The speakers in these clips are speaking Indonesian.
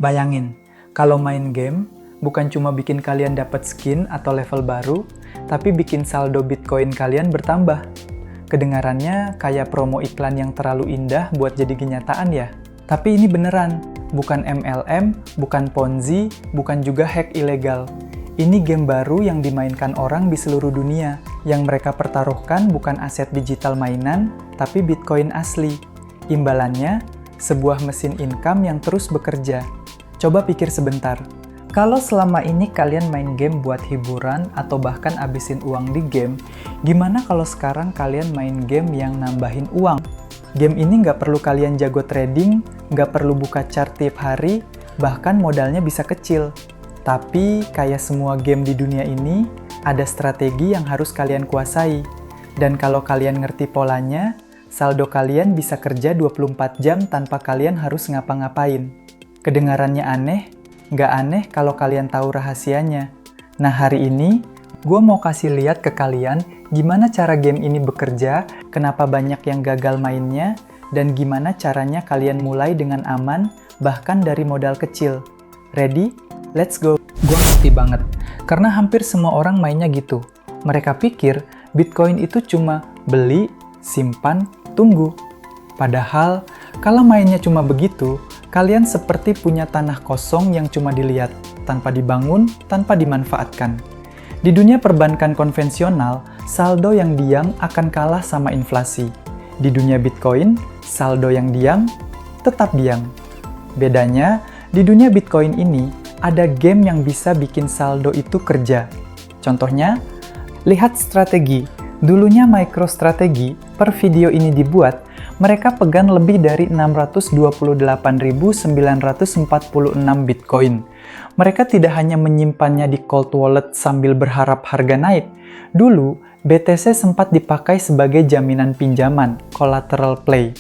Bayangin, kalau main game, bukan cuma bikin kalian dapat skin atau level baru, tapi bikin saldo Bitcoin kalian bertambah. Kedengarannya kayak promo iklan yang terlalu indah buat jadi kenyataan ya. Tapi ini beneran, bukan MLM, bukan Ponzi, bukan juga hack ilegal. Ini game baru yang dimainkan orang di seluruh dunia, yang mereka pertaruhkan bukan aset digital mainan, tapi Bitcoin asli. Imbalannya, sebuah mesin income yang terus bekerja. Coba pikir sebentar. Kalau selama ini kalian main game buat hiburan atau bahkan abisin uang di game, gimana kalau sekarang kalian main game yang nambahin uang? Game ini nggak perlu kalian jago trading, nggak perlu buka chart tiap hari, bahkan modalnya bisa kecil. Tapi kayak semua game di dunia ini, ada strategi yang harus kalian kuasai. Dan kalau kalian ngerti polanya, saldo kalian bisa kerja 24 jam tanpa kalian harus ngapa-ngapain. Kedengarannya aneh? Nggak aneh kalau kalian tahu rahasianya. Nah, hari ini, gue mau kasih lihat ke kalian gimana cara game ini bekerja, kenapa banyak yang gagal mainnya, dan gimana caranya kalian mulai dengan aman, bahkan dari modal kecil. Ready? Let's go! Gue ngerti banget, karena hampir semua orang mainnya gitu. Mereka pikir Bitcoin itu cuma beli, simpan, tunggu. Padahal, kalau mainnya cuma begitu, kalian seperti punya tanah kosong yang cuma dilihat, tanpa dibangun, tanpa dimanfaatkan. Di dunia perbankan konvensional, saldo yang diam akan kalah sama inflasi. Di dunia Bitcoin, saldo yang diam tetap diam. Bedanya, di dunia Bitcoin ini, ada game yang bisa bikin saldo itu kerja. Contohnya, lihat strategi. Dulunya MicroStrategy, per video ini dibuat, mereka pegang lebih dari 628.946 Bitcoin. Mereka tidak hanya menyimpannya di cold wallet sambil berharap harga naik. Dulu, BTC sempat dipakai sebagai jaminan pinjaman, collateral play.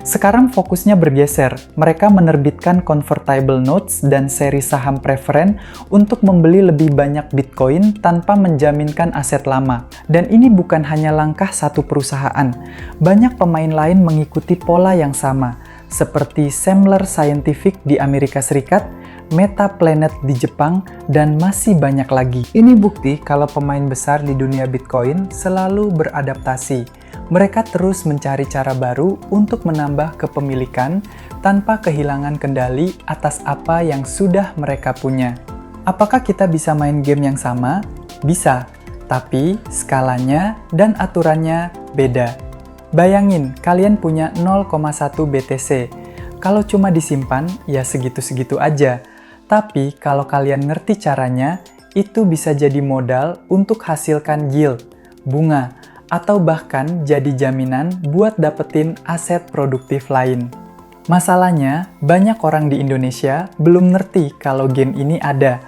Sekarang fokusnya bergeser. Mereka menerbitkan convertible notes dan seri saham preferen untuk membeli lebih banyak Bitcoin tanpa menjaminkan aset lama. Dan ini bukan hanya langkah satu perusahaan. Banyak pemain lain mengikuti pola yang sama, seperti Semler Scientific di Amerika Serikat, Metaplanet di Jepang, dan masih banyak lagi. Ini bukti kalau pemain besar di dunia Bitcoin selalu beradaptasi. Mereka terus mencari cara baru untuk menambah kepemilikan tanpa kehilangan kendali atas apa yang sudah mereka punya. Apakah kita bisa main game yang sama? Bisa, tapi skalanya dan aturannya beda. Bayangin, kalian punya 0,1 BTC. Kalau cuma disimpan, ya segitu-segitu aja. Tapi kalau kalian ngerti caranya, itu bisa jadi modal untuk hasilkan yield, bunga, atau bahkan jadi jaminan buat dapetin aset produktif lain. Masalahnya, banyak orang di Indonesia belum ngerti kalau game ini ada.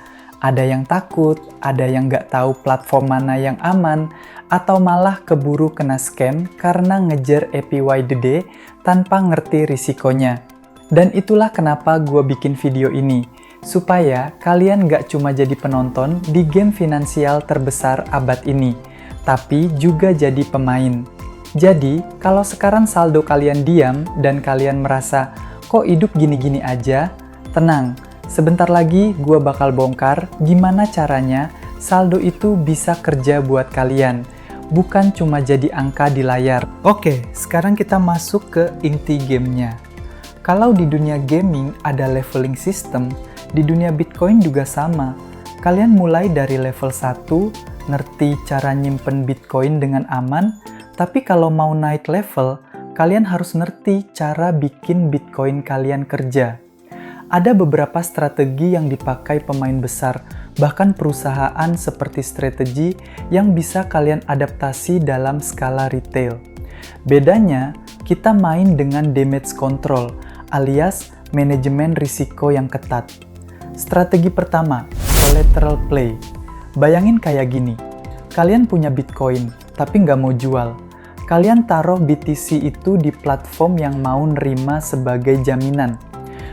Ada yang takut, ada yang nggak tahu platform mana yang aman, atau malah keburu kena scam karena ngejar APY gede tanpa ngerti risikonya. Dan itulah kenapa gue bikin video ini, supaya kalian nggak cuma jadi penonton di game finansial terbesar abad ini, tapi juga jadi pemain. Jadi, kalau sekarang saldo kalian diam dan kalian merasa, kok hidup gini-gini aja? Tenang, sebentar lagi gue bakal bongkar gimana caranya saldo itu bisa kerja buat kalian, bukan cuma jadi angka di layar. Oke, sekarang kita masuk ke inti gamenya. Kalau di dunia gaming ada leveling system, di dunia Bitcoin juga sama. Kalian mulai dari level 1, ngerti cara nyimpen Bitcoin dengan aman, tapi kalau mau naik level, kalian harus ngerti cara bikin Bitcoin kalian kerja. Ada beberapa strategi yang dipakai pemain besar, bahkan perusahaan seperti strategi yang bisa kalian adaptasi dalam skala retail. Bedanya, kita main dengan damage control, alias manajemen risiko yang ketat. Strategi pertama, collateral play. Bayangin kayak gini, kalian punya Bitcoin, tapi nggak mau jual. Kalian taruh BTC itu di platform yang mau nerima sebagai jaminan.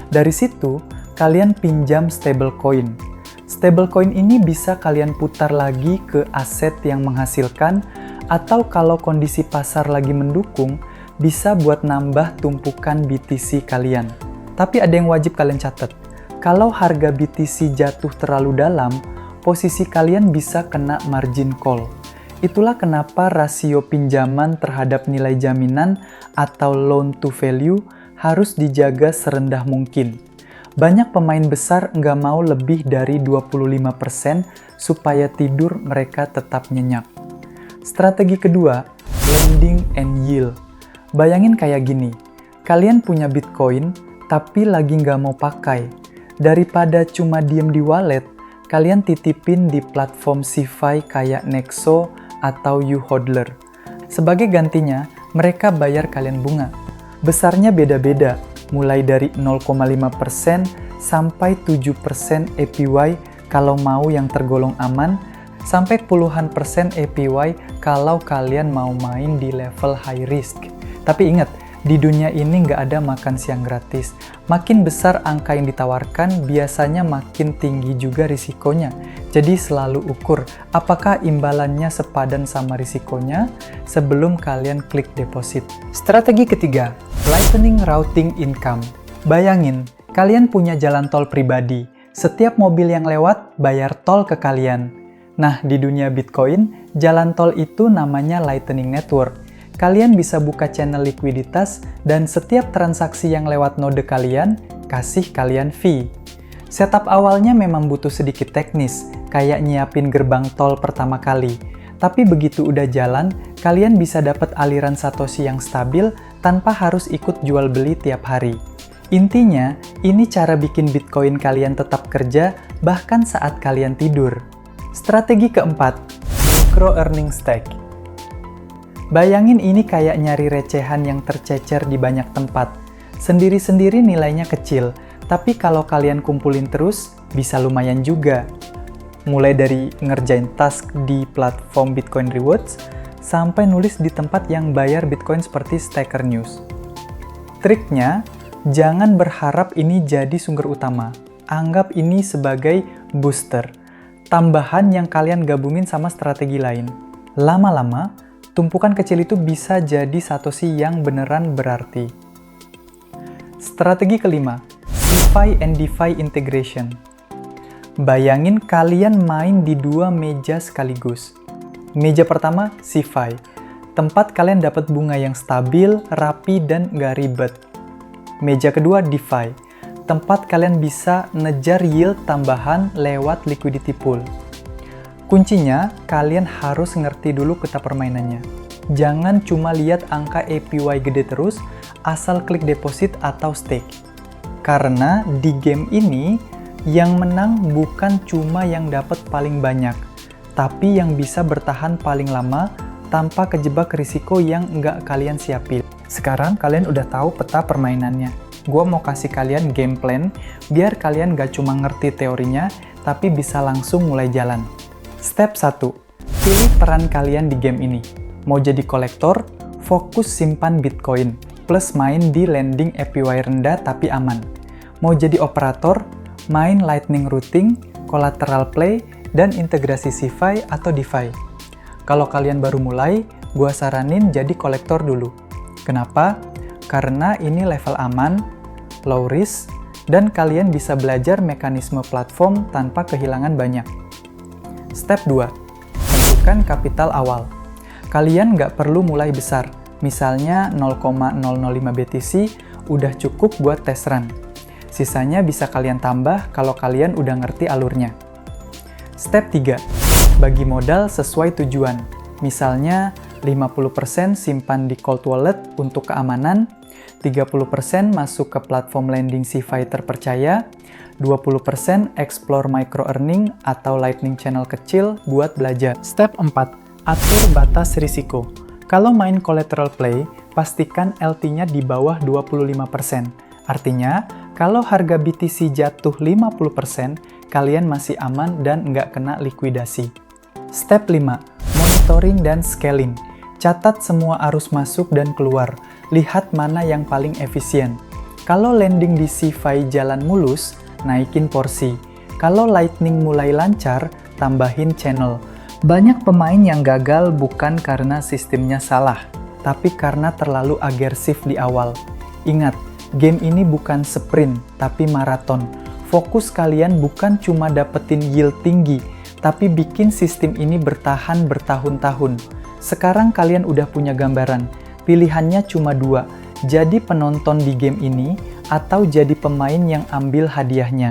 Dari situ, kalian pinjam stablecoin. Stablecoin ini bisa kalian putar lagi ke aset yang menghasilkan, atau kalau kondisi pasar lagi mendukung, bisa buat nambah tumpukan BTC kalian. Tapi ada yang wajib kalian catat. Kalau harga BTC jatuh terlalu dalam, posisi kalian bisa kena margin call. Itulah kenapa rasio pinjaman terhadap nilai jaminan atau loan to value harus dijaga serendah mungkin. Banyak pemain besar nggak mau lebih dari 25% supaya tidur mereka tetap nyenyak. Strategi kedua, lending and yield. Bayangin kayak gini, kalian punya Bitcoin tapi lagi nggak mau pakai. Daripada cuma diem di wallet, kalian titipin di platform CeFi kayak Nexo atau YouHodler. Sebagai gantinya, mereka bayar kalian bunga. Besarnya beda-beda, mulai dari 0,5% sampai 7% APY kalau mau yang tergolong aman, sampai puluhan persen APY kalau kalian mau main di level high risk. Tapi ingat, di dunia ini nggak ada makan siang gratis. Makin besar angka yang ditawarkan, biasanya makin tinggi juga risikonya. Jadi selalu ukur apakah imbalannya sepadan sama risikonya sebelum kalian klik deposit. Strategi ketiga, Lightning Routing Income. Bayangin, kalian punya jalan tol pribadi. Setiap mobil yang lewat bayar tol ke kalian. Nah, di dunia Bitcoin, jalan tol itu namanya Lightning Network. Kalian bisa buka channel likuiditas dan setiap transaksi yang lewat node kalian, kasih kalian fee. Setup awalnya memang butuh sedikit teknis, kayak nyiapin gerbang tol pertama kali. Tapi begitu udah jalan, kalian bisa dapat aliran Satoshi yang stabil tanpa harus ikut jual beli tiap hari. Intinya, ini cara bikin Bitcoin kalian tetap kerja bahkan saat kalian tidur. Strategi keempat, micro earning stack. Bayangin ini kayak nyari recehan yang tercecer di banyak tempat. Sendiri-sendiri nilainya kecil, tapi kalau kalian kumpulin terus, bisa lumayan juga. Mulai dari ngerjain task di platform Bitcoin Rewards, sampai nulis di tempat yang bayar Bitcoin seperti Stacker News. Triknya, jangan berharap ini jadi sumber utama. Anggap ini sebagai booster, tambahan yang kalian gabungin sama strategi lain. Lama-lama, tumpukan kecil itu bisa jadi Satoshi yang beneran berarti. Strategi kelima, CeFi and DeFi integration. Bayangin kalian main di dua meja sekaligus. Meja pertama, CeFi. Tempat kalian dapat bunga yang stabil, rapi, dan nggak ribet. Meja kedua, DeFi. Tempat kalian bisa ngejar yield tambahan lewat liquidity pool. Kuncinya, kalian harus ngerti dulu peta permainannya. Jangan cuma lihat angka APY gede terus, asal klik deposit atau stake. Karena di game ini, yang menang bukan cuma yang dapat paling banyak, tapi yang bisa bertahan paling lama tanpa kejebak risiko yang nggak kalian siapin. Sekarang kalian udah tahu peta permainannya. Gua mau kasih kalian game plan, biar kalian nggak cuma ngerti teorinya, tapi bisa langsung mulai jalan. Step 1. Pilih peran kalian di game ini. Mau jadi kolektor, fokus simpan Bitcoin, plus main di lending APY rendah tapi aman. Mau jadi operator, main Lightning Routing, collateral play, dan integrasi CeFi atau DeFi. Kalau kalian baru mulai, gua saranin jadi kolektor dulu. Kenapa? Karena ini level aman, low risk, dan kalian bisa belajar mekanisme platform tanpa kehilangan banyak. Step 2. Tentukan kapital awal. Kalian nggak perlu mulai besar, misalnya 0,005 BTC udah cukup buat test run. Sisanya bisa kalian tambah kalau kalian udah ngerti alurnya. Step 3. Bagi modal sesuai tujuan. Misalnya 50% simpan di cold wallet untuk keamanan, 30% masuk ke platform lending CeFi terpercaya, 20% explore micro earning atau lightning channel kecil buat belajar. Step 4. Atur batas risiko. Kalau main collateral play, pastikan LT-nya di bawah 25%. Artinya, kalau harga BTC jatuh 50%, kalian masih aman dan nggak kena likuidasi. Step 5. Monitoring dan scaling. Catat semua arus masuk dan keluar. Lihat mana yang paling efisien. Kalau lending di CeFi jalan mulus, naikin porsi. Kalau Lightning mulai lancar, tambahin channel. Banyak pemain yang gagal bukan karena sistemnya salah, tapi karena terlalu agresif di awal. Ingat, game ini bukan sprint, tapi maraton. Fokus kalian bukan cuma dapetin yield tinggi, tapi bikin sistem ini bertahan bertahun-tahun. Sekarang kalian udah punya gambaran, pilihannya cuma dua, jadi penonton di game ini atau jadi pemain yang ambil hadiahnya.